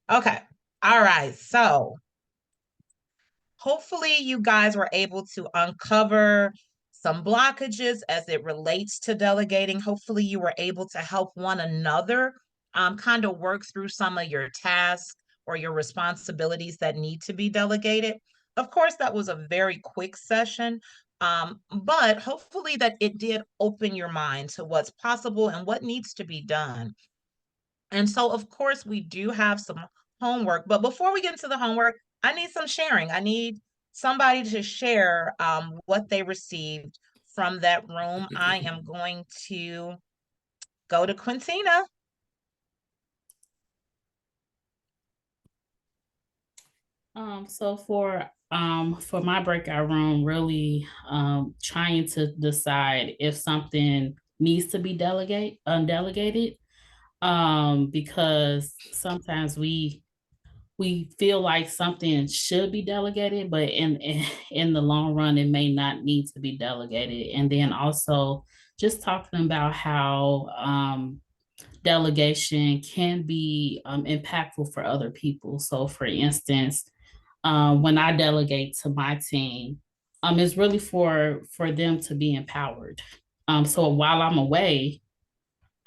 Okay. All right. So hopefully you guys were able to uncover some blockages as it relates to delegating. Hopefully you were able to help one another kind of work through some of your tasks or your responsibilities that need to be delegated. Of course, that was a very quick session, but hopefully that it did open your mind to what's possible and what needs to be done. And so, of course, we do have some homework. But before we get into the homework, I need some sharing. I need somebody to share what they received from that room. I am going to go to Quintina. So for my breakout room, really trying to decide if something needs to be undelegated. Because sometimes we feel like something should be delegated, but in the long run, it may not need to be delegated. And then also just talking about how delegation can be impactful for other people. So, for instance, when I delegate to my team, it's really for them to be empowered. So while I'm away,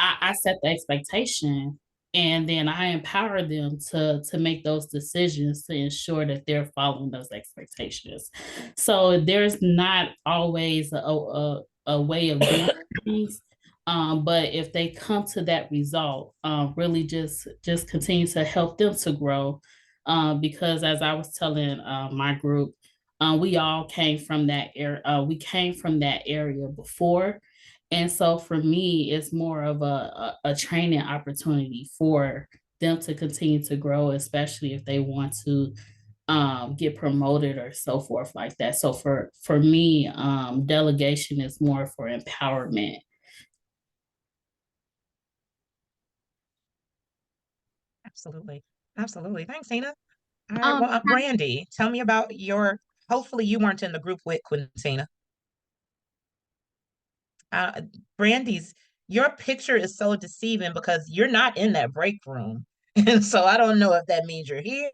I set the expectation and then I empower them to make those decisions to ensure that they're following those expectations. So there's not always a way of doing things. But if they come to that result, really just continue to help them to grow. Because as I was telling my group, we all came from that area. We came from that area before, and so for me, it's more of a training opportunity for them to continue to grow, especially if they want to get promoted or so forth like that. So for me, delegation is more for empowerment. Absolutely. Absolutely. Thanks, Tina. All right. Um, Well, Brandy, tell me about hopefully you weren't in the group with Quintina. Uh, Brandy's, your picture is so deceiving because you're not in that break room. And so I don't know if that means you're here.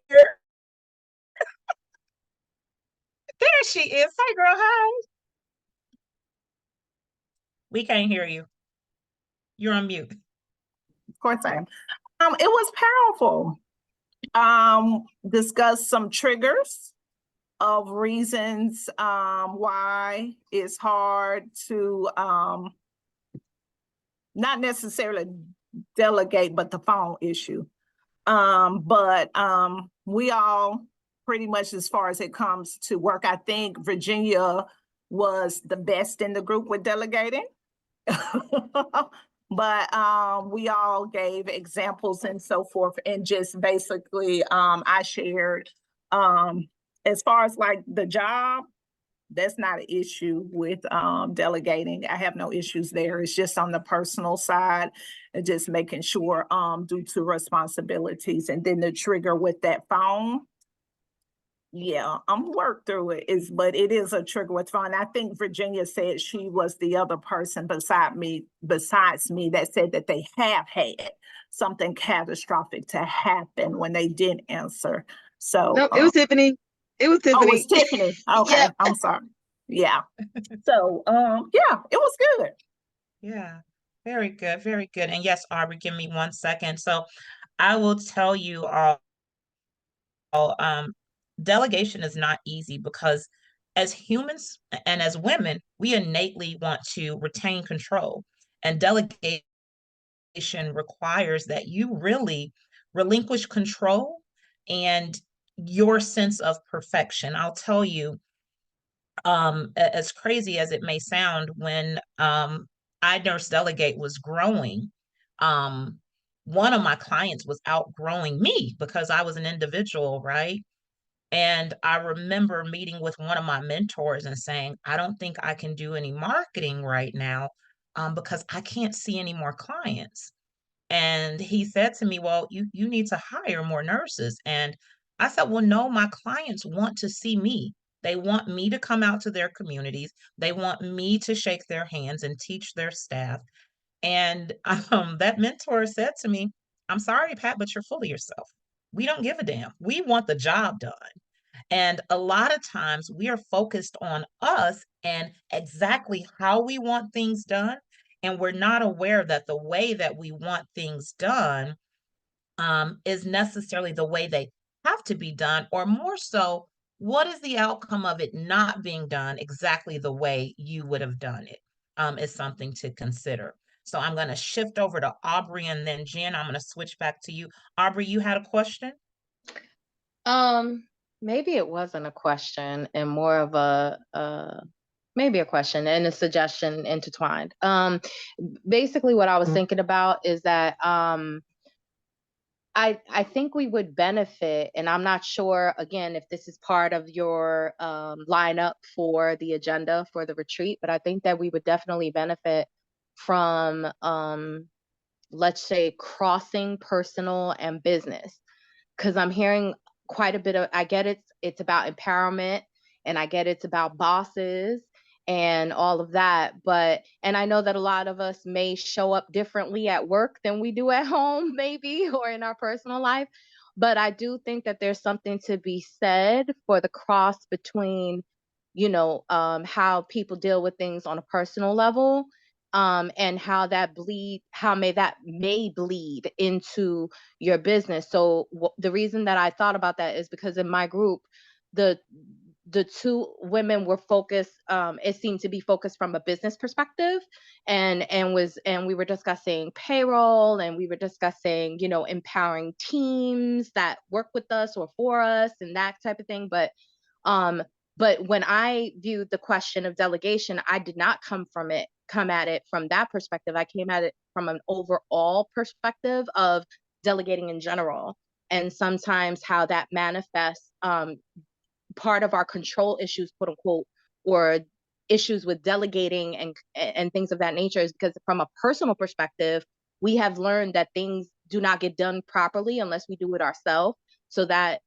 There she is. Hi, girl. Hi. We can't hear you. You're on mute. of course I am. It was powerful. Discuss some triggers of reasons why it's hard to not necessarily delegate, but the phone issue. But we all pretty much, as far as it comes to work, I think Virginia was the best in the group with delegating. But we all gave examples and so forth, and just basically I shared as far as like the job, that's not an issue with delegating. I have no issues there. It's just on the personal side and just making sure due to responsibilities. And then the trigger with that phone, yeah, I'm work through it. But it is a trigger with phone. I think Virginia said she was the other person besides me that said that they have had something catastrophic to happen when they didn't answer. So No, it was Tiffany. It was oh, Tiffany. it's Tiffany. Okay, Yep. I'm sorry. Yeah. So yeah, it was good. Yeah. Very good. Very good. And yes, Aubrey, give me 1 second. So I will tell you all, delegation is not easy because as humans and as women, we innately want to retain control. And delegation requires that you really relinquish control and your sense of perfection. I'll tell you, as crazy as it may sound, when iNurse Delegate was growing, um, one of my clients was outgrowing me because I was an individual, right? And I remember meeting with one of my mentors and saying, I don't think I can do any marketing right now because I can't see any more clients. And he said to me, well, you need to hire more nurses. And I said, well, no, my clients want to see me. They want me to come out to their communities. They want me to shake their hands and teach their staff. And that mentor said to me, I'm sorry, Pat, but you're full of yourself. We don't give a damn. We want the job done. And a lot of times we are focused on us and exactly how we want things done. And we're not aware that the way that we want things done is necessarily the way they have to be done, or more so, what is the outcome of it not being done exactly the way you would have done it, is something to consider. So I'm going to shift over to Aubrey and then Jen. I'm going to switch back to you. Aubrey, you had a question? Maybe it wasn't a question and more of maybe a question and a suggestion intertwined. Basically what I was thinking about is that I think we would benefit, and I'm not sure, again, if this is part of your lineup for the agenda for the retreat, but I think that we would definitely benefit from, let's say, crossing personal and business. Because I'm hearing quite a bit of, I get it's about empowerment, and I get it's about bosses and all of that, and I know that a lot of us may show up differently at work than we do at home, maybe, or in our personal life, but I do think that there's something to be said for the cross between, how people deal with things on a personal level, and how that may bleed into your business. So the reason that I thought about that is because in my group, the two women were focused, it seemed to be focused from a business perspective, and we were discussing payroll, and we were discussing, empowering teams that work with us or for us and that type of thing. But when I viewed the question of delegation, I did not come at it from that perspective. I came at it from an overall perspective of delegating in general, and sometimes how that manifests, part of our control issues, quote unquote, or issues with delegating and things of that nature, is because from a personal perspective, we have learned that things do not get done properly unless we do it ourselves. So that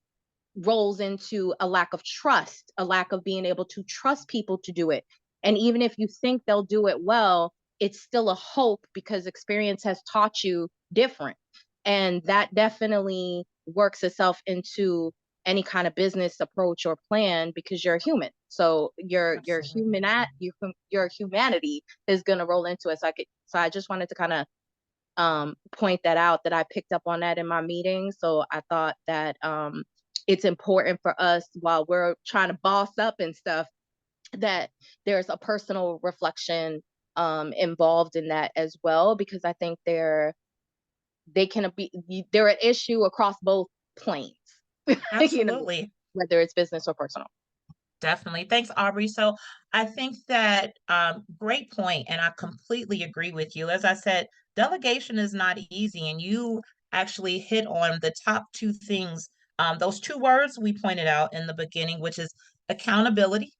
rolls into a lack of trust, a lack of being able to trust people to do it. And even if you think they'll do it well, it's still a hope because experience has taught you different. And that definitely works itself into any kind of business approach or plan, because you're a human. So your humanity is going to roll into it. So I just wanted to kind of point that out, that I picked up on that in my meeting. So I thought that it's important for us, while we're trying to boss up and stuff, that there's a personal reflection involved in that as well, because I think they're an issue across both planes. Absolutely. Whether it's business or personal. Definitely. Thanks, Aubrey. So I think that great point, and I completely agree with you. As I said, delegation is not easy, and you actually hit on the top two things, those two words we pointed out in the beginning, which is accountability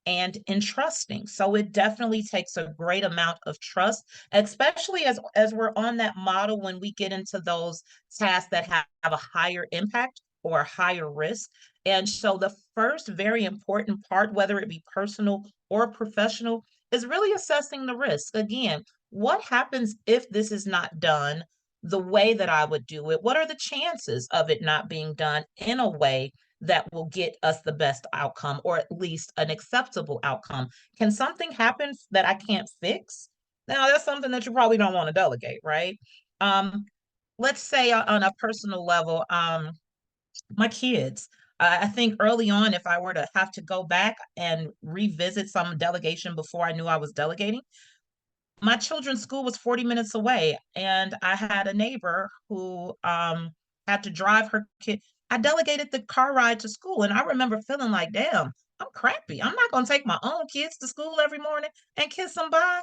and entrusting. So it definitely takes a great amount of trust, especially as we're on that model when we get into those tasks that have a higher impact or a higher risk. And so the first very important part, whether it be personal or professional, is really assessing the risk. Again, what happens if this is not done the way that I would do it? What are the chances of it not being done in a way that will get us the best outcome, or at least an acceptable outcome? Can something happen that I can't fix? Now, that's something that you probably don't want to delegate, right? Let's say on a personal level, my kids. I think early on, if I were to have to go back and revisit some delegation before I knew I was delegating, my children's school was 40 minutes away, and I had a neighbor who had to drive her kid. I delegated the car ride to school, and I remember feeling like, damn, I'm crappy. I'm not going to take my own kids to school every morning and kiss them bye.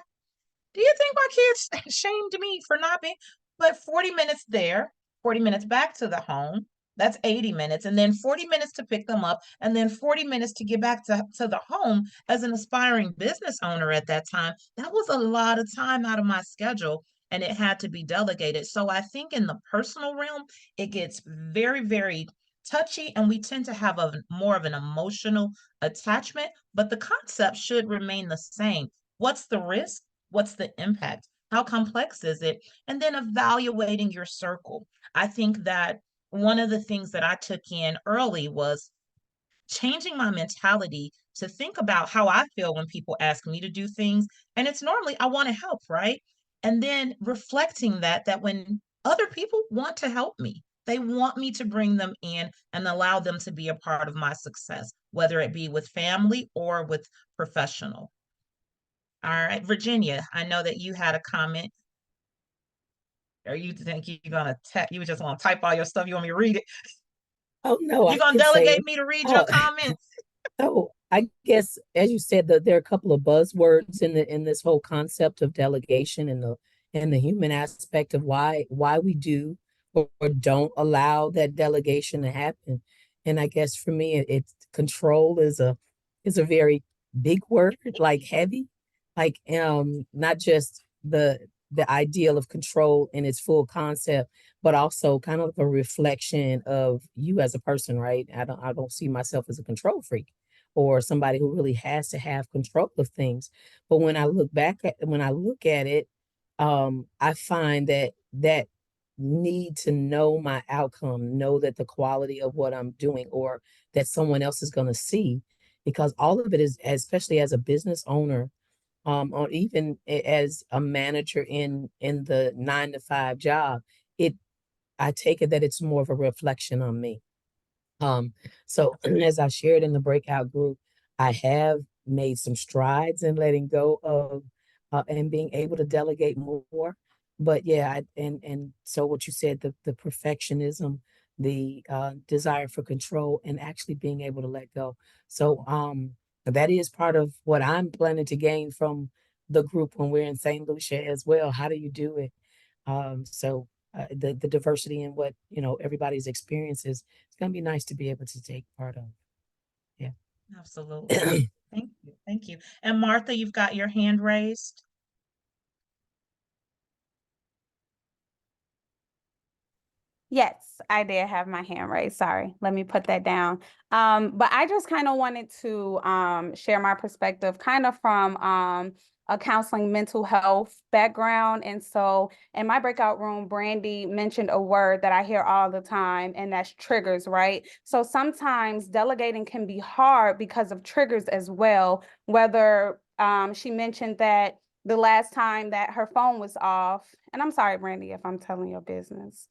Do you think my kids shamed me for not being? But 40 minutes there, 40 minutes back to the home, that's 80 minutes. And then 40 minutes to pick them up, and then 40 minutes to get back to the home. As an aspiring business owner at that time, that was a lot of time out of my schedule, and it had to be delegated. So I think in the personal realm, it gets very, very touchy, and we tend to have a more of an emotional attachment, but the concept should remain the same. What's the risk? What's the impact? How complex is it? And then evaluating your circle. I think that one of the things that I took in early was changing my mentality to think about how I feel when people ask me to do things. And it's normally I want to help, right? And then reflecting that when other people want to help me, they want me to bring them in and allow them to be a part of my success, whether it be with family or with professional. All right, Virginia, I know that you had a comment. Or you think you're gonna you just want to type all your stuff? You want me to read it? Oh, no, You I gonna can say, delegate me to read your oh, comments? so I guess, as you said, that there are a couple of buzzwords in this whole concept of delegation and the human aspect of why we do or don't allow that delegation to happen. And I guess for me, it's control is a very big word, like heavy, like not just the ideal of control in its full concept, but also kind of a reflection of you as a person, right? I don't see myself as a control freak or somebody who really has to have control of things. But when I look at it, I find that need to know my outcome, know that the quality of what I'm doing or that someone else is going to see, because all of it is, especially as a business owner, or even as a manager in the 9 to 5 job, it I take it that it's more of a reflection on me. So as I shared in the breakout group, I have made some strides in letting go of and being able to delegate more. But yeah, and so what you said, the perfectionism, the desire for control, and actually being able to let go. So that is part of what I'm planning to gain from the group when we're in St. Lucia as well. How do you do it? The diversity in what everybody's experiences, it's going to be nice to be able to take part of. Yeah. Absolutely. Thank you. Thank you. And Martha, you've got your hand raised. Yes, I did have my hand raised. Sorry, let me put that down. But I just kind of wanted to share my perspective kind of from a counseling mental health background. And so in my breakout room, Brandy mentioned a word that I hear all the time, and that's triggers, right? So sometimes delegating can be hard because of triggers as well, whether she mentioned that the last time that her phone was off, and I'm sorry, Brandy, if I'm telling your business.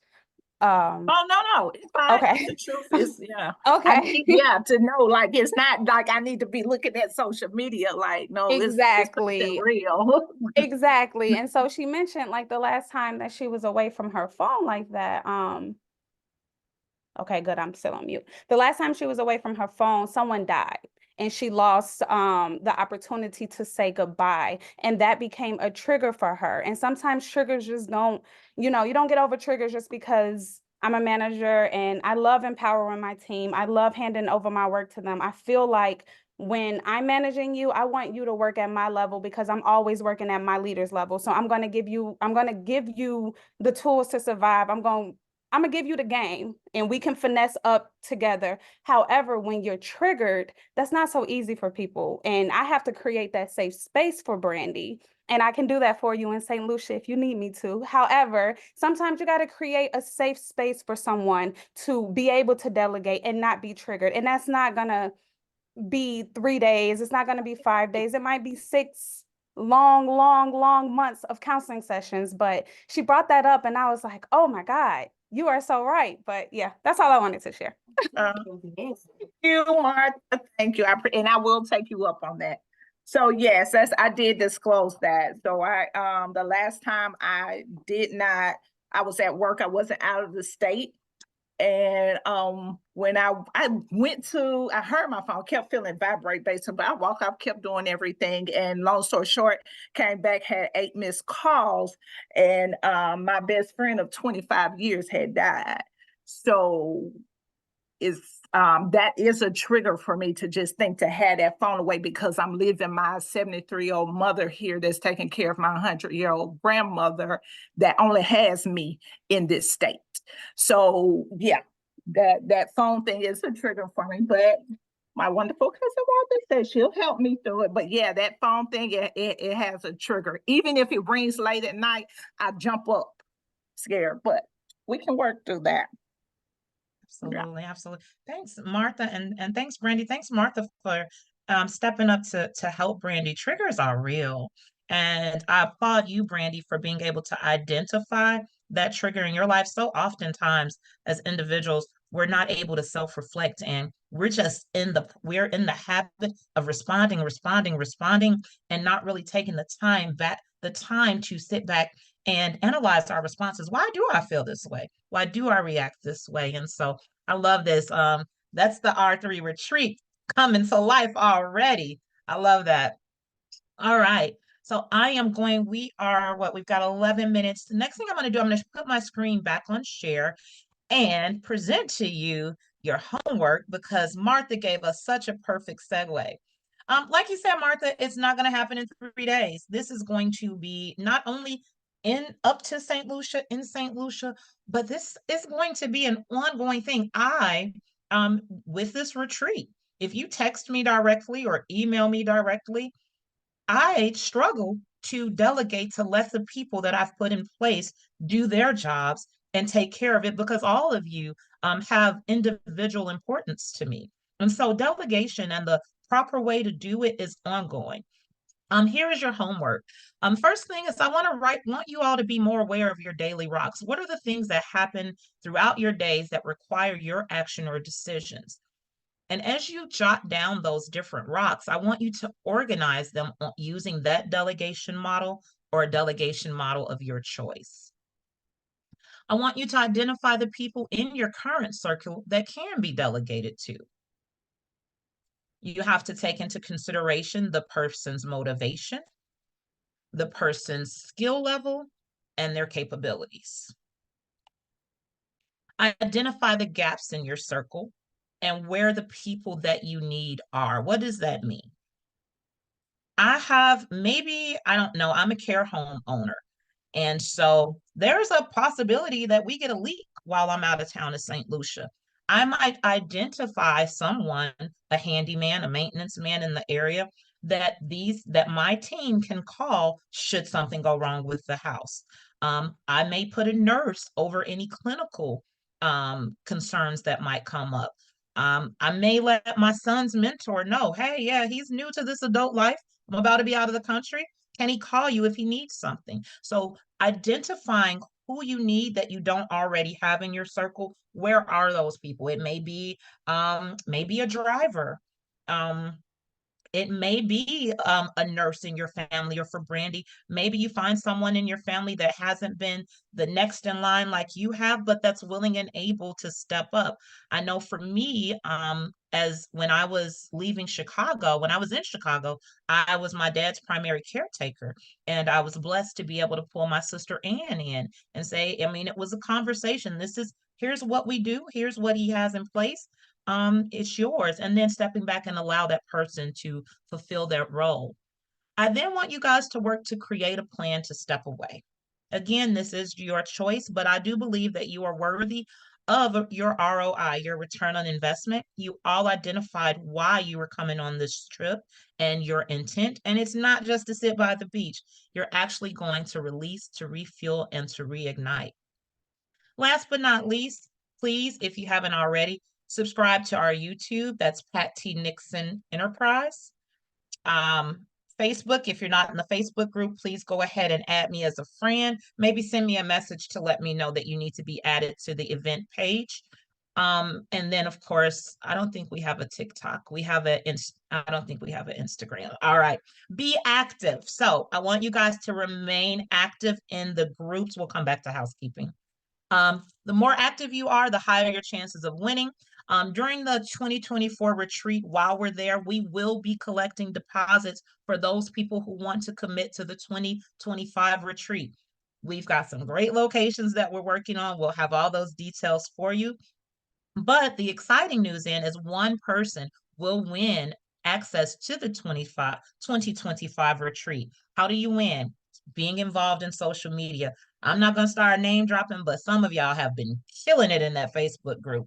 Oh, no, it's fine. Okay. The truth is, yeah. I Okay. need, to know, like, it's not like I need to be looking at social media, like, no, it's something Exactly. real. Exactly. And so she mentioned like the last time that she was away from her phone like that, okay, good. I'm still on mute. The last time she was away from her phone, someone died and she lost the opportunity to say goodbye. And that became a trigger for her. And sometimes triggers just don't, you don't get over triggers just because I'm a manager and I love empowering my team. I love handing over my work to them. I feel like when I'm managing you, I want you to work at my level because I'm always working at my leader's level. So I'm going to give you the tools to survive. I'm going to give you the game and we can finesse up together. However, when you're triggered, that's not so easy for people. And I have to create that safe space for Brandy. And I can do that for you in St. Lucia if you need me to. However, sometimes you got to create a safe space for someone to be able to delegate and not be triggered. And that's not going to be 3 days. It's not going to be 5 days. It might be 6 long months of counseling sessions. But she brought that up and I was like, oh my God, you are so right. But yeah, that's all I wanted to share. Thank you, Martha. Thank you. And I will take you up on that. So yes, I did disclose that. So the last time I was at work, I wasn't out of the state. And when I heard my phone, kept feeling vibrate basically, but I walked up, kept doing everything. And long story short, came back, had 8 missed calls, and my best friend of 25 years had died. So that is a trigger for me to just think to have that phone away, because I'm leaving my 73-year-old mother here that's taking care of my 100-year-old grandmother that only has me in this state. So yeah, that phone thing is a trigger for me, but my wonderful cousin Martha said she'll help me through it. But yeah, that phone thing, it has a trigger. Even if it rings late at night, I jump up scared, but we can work through that. Absolutely, absolutely. Thanks, Martha, and thanks, Brandy. Thanks, Martha, for stepping up to help Brandy. Triggers are real, and I applaud you, Brandy, for being able to identify that trigger in your life. So oftentimes, as individuals, we're not able to self-reflect, and we're in the habit of responding, and not really taking the time to sit back and analyze our responses. Why do I feel this way? Why do I react this way? And so I love this. That's the R3 retreat coming to life already. I love that. All right. So we are we've got 11 minutes. The next thing I'm going to do, I'm going to put my screen back on share and present to you your homework because Martha gave us such a perfect segue. Like you said, Martha, it's not going to happen in 3 days. This is going to be not only up to St. Lucia, but this is going to be an ongoing thing. With this retreat, if you text me directly or email me directly, I struggle to delegate to let the people that I've put in place do their jobs and take care of it because all of you have individual importance to me. And so delegation and the proper way to do it is ongoing. Here is your homework. First thing is want you all to be more aware of your daily rocks. What are the things that happen throughout your days that require your action or decisions? And as you jot down those different rocks, I want you to organize them using that delegation model or a delegation model of your choice. I want you to identify the people in your current circle that can be delegated to. You have to take into consideration the person's motivation, the person's skill level, and their capabilities. Identify the gaps in your circle and where the people that you need are. What does that mean? I don't know, I'm a care home owner. And so there's a possibility that we get a leak while I'm out of town in St. Lucia. I might identify someone, a handyman, a maintenance man in the area that my team can call should something go wrong with the house. I may put a nurse over any clinical concerns that might come up. I may let my son's mentor know, hey, yeah, he's new to this adult life. I'm about to be out of the country. Can he call you if he needs something? So identifying who you need that you don't already have in your circle. Where are those people? It may be maybe a driver. It may be a nurse in your family, or for Brandy, maybe you find someone in your family that hasn't been the next in line like you have, but that's willing and able to step up. I know for me, as when I was in Chicago, I was my dad's primary caretaker. And I was blessed to be able to pull my sister Ann in and say, I mean, it was a conversation. Here's what we do, here's what he has in place, it's yours. And then stepping back and allow that person to fulfill their role. I then want you guys to work to create a plan to step away. Again, this is your choice, but I do believe that you are worthy of your ROI, your return on investment. You all identified why you were coming on this trip and your intent. And it's not just to sit by the beach. You're actually going to release, to refuel, and to reignite. Last but not least, please, if you haven't already, subscribe to our YouTube. That's Pat T. Nixon Enterprise. Facebook, if you're not in the Facebook group, please go ahead and add me as a friend. Maybe send me a message to let me know that you need to be added to the event page. And then, of course, I don't think we have a TikTok. I don't think we have an Instagram. All right. Be active. So I want you guys to remain active in the groups. We'll come back to housekeeping. The more active you are, the higher your chances of winning. During the 2024 retreat, while we're there, we will be collecting deposits for those people who want to commit to the 2025 retreat. We've got some great locations that we're working on. We'll have all those details for you. But the exciting news is one person will win access to the 2025 retreat. How do you win? Being involved in social media. I'm not going to start name dropping, but some of y'all have been killing it in that Facebook group.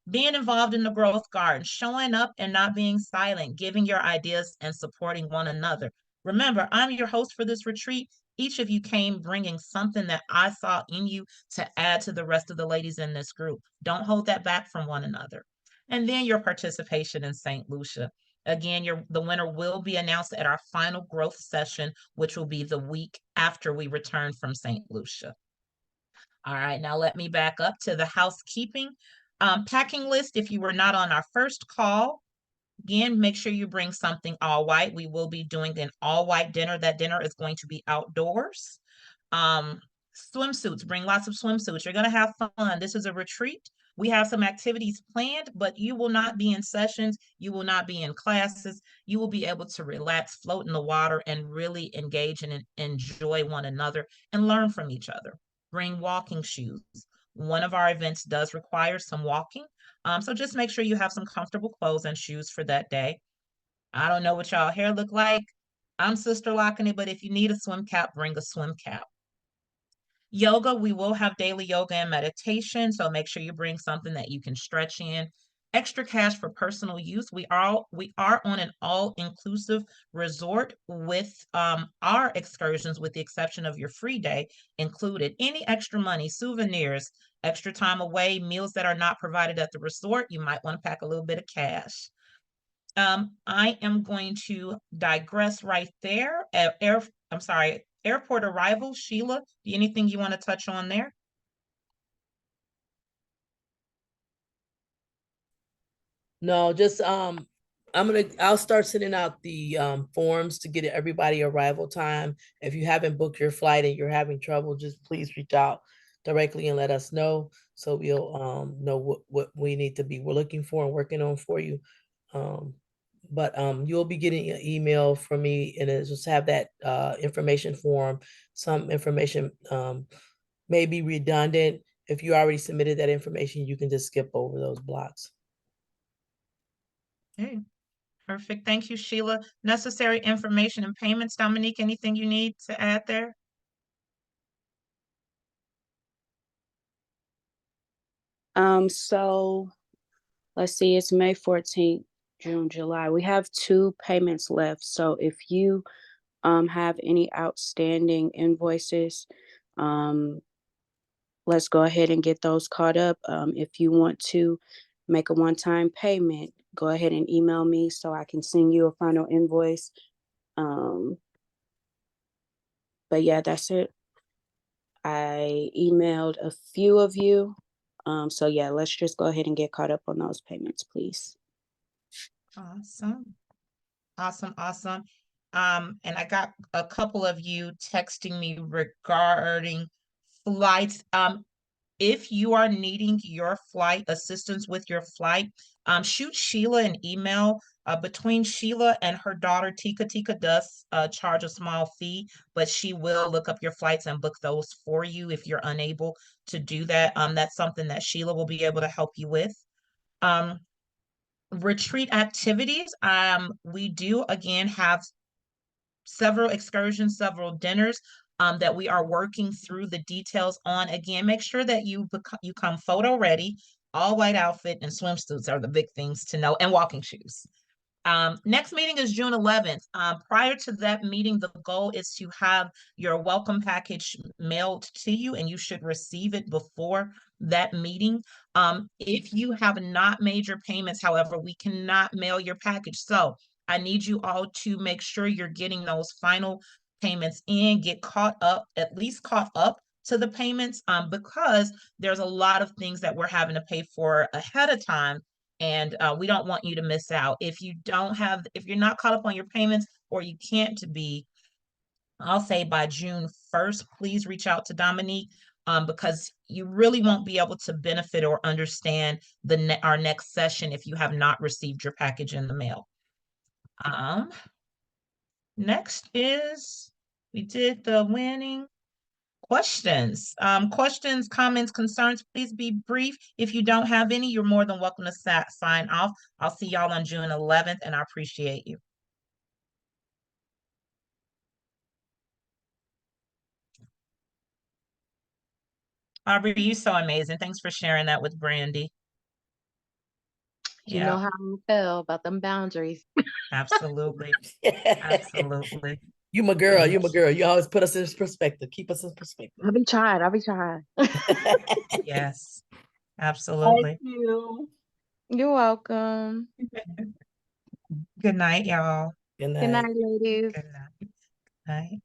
Being involved in the growth garden, showing up and not being silent, giving your ideas and supporting one another. Remember, I'm your host for this retreat, each of you came bringing something that I saw in you to add to the rest of the ladies in this group. Don't hold that back from one another. And then your participation in St. Lucia. Again, the winner will be announced at our final growth session, which will be the week after we return from St. Lucia. All right, now let me back up to the housekeeping packing list. If you were not on our first call, again, make sure you bring something all white. We will be doing an all white dinner. That dinner is going to be outdoors. Swimsuits, bring lots of swimsuits. You're going to have fun. This is a retreat. We have some activities planned, but you will not be in sessions. You will not be in classes. You will be able to relax, float in the water, and really engage and enjoy one another and learn from each other. Bring walking shoes. One of our events does require some walking. So just make sure you have some comfortable clothes and shoes for that day. I don't know what y'all hair look like. I'm sister locking it, but if you need a swim cap, bring a swim cap. Yoga, we will have daily yoga and meditation, so make sure you bring something that you can stretch in. Extra cash for personal use. We are on an all-inclusive resort with our excursions, with the exception of your free day included. Any extra money, souvenirs, extra time away, meals that are not provided at the resort, you might want to pack a little bit of cash. I am going to digress right there. I'm sorry, airport arrival. Sheila, anything you want to touch on there? No, just I'll start sending out the forms to get everybody arrival time. If you haven't booked your flight and you're having trouble, just please reach out directly and let us know, so we'll know what we need to be we're looking for and working on for you. But you'll be getting an email from me, and it just have that information form. Some information may be redundant. If you already submitted that information, you can just skip over those blocks. Okay, perfect. Thank you, Sheila. Necessary information and payments. Dominique, anything you need to add there? So let's see, it's May 14th, June, July. We have 2 payments left. So if you have any outstanding invoices, let's go ahead and get those caught up. If you want to make a one-time payment, go ahead and email me so I can send you a final invoice. But yeah, that's it. I emailed a few of you. So yeah, let's just go ahead and get caught up on those payments, please. Awesome. Awesome. And I got a couple of you texting me regarding flights. If you are needing your flight assistance with your flight, shoot Sheila an email. Between Sheila and her daughter, Tika does charge a small fee, but she will look up your flights and book those for you if you're unable to do that. That's something that Sheila will be able to help you with. Retreat activities. We do again have several excursions, several dinners that we are working through the details on. Again, make sure that you come photo ready. All white outfit and swimsuits are the big things to know, and walking shoes. Next meeting is June 11th. Prior to that meeting, the goal is to have your welcome package mailed to you, and you should receive it before that meeting. If you have not made your payments, however, we cannot mail your package. So I need you all to make sure you're getting those final payments in, get caught up, at least caught up to the payments, because there's a lot of things that we're having to pay for ahead of time, and we don't want you to miss out. If you're not caught up on your payments, or you can't be, I'll say by June 1st, please reach out to Dominique, because you really won't be able to benefit or understand our next session if you have not received your package in the mail. Next is, we did the winning. Questions, comments, concerns, please be brief. If you don't have any, you're more than welcome to sign off. I'll see y'all on June 11th, and I appreciate you. Aubrey, you're so amazing. Thanks for sharing that with Brandy. You know how I feel about them boundaries. Absolutely. Absolutely. You my girl. You my girl. You always put us in perspective. Keep us in perspective. I'll be trying. I'll be trying. Yes, Thank absolutely. you. You're welcome. Good night, y'all. Good Good night. night, ladies. Good night. Night.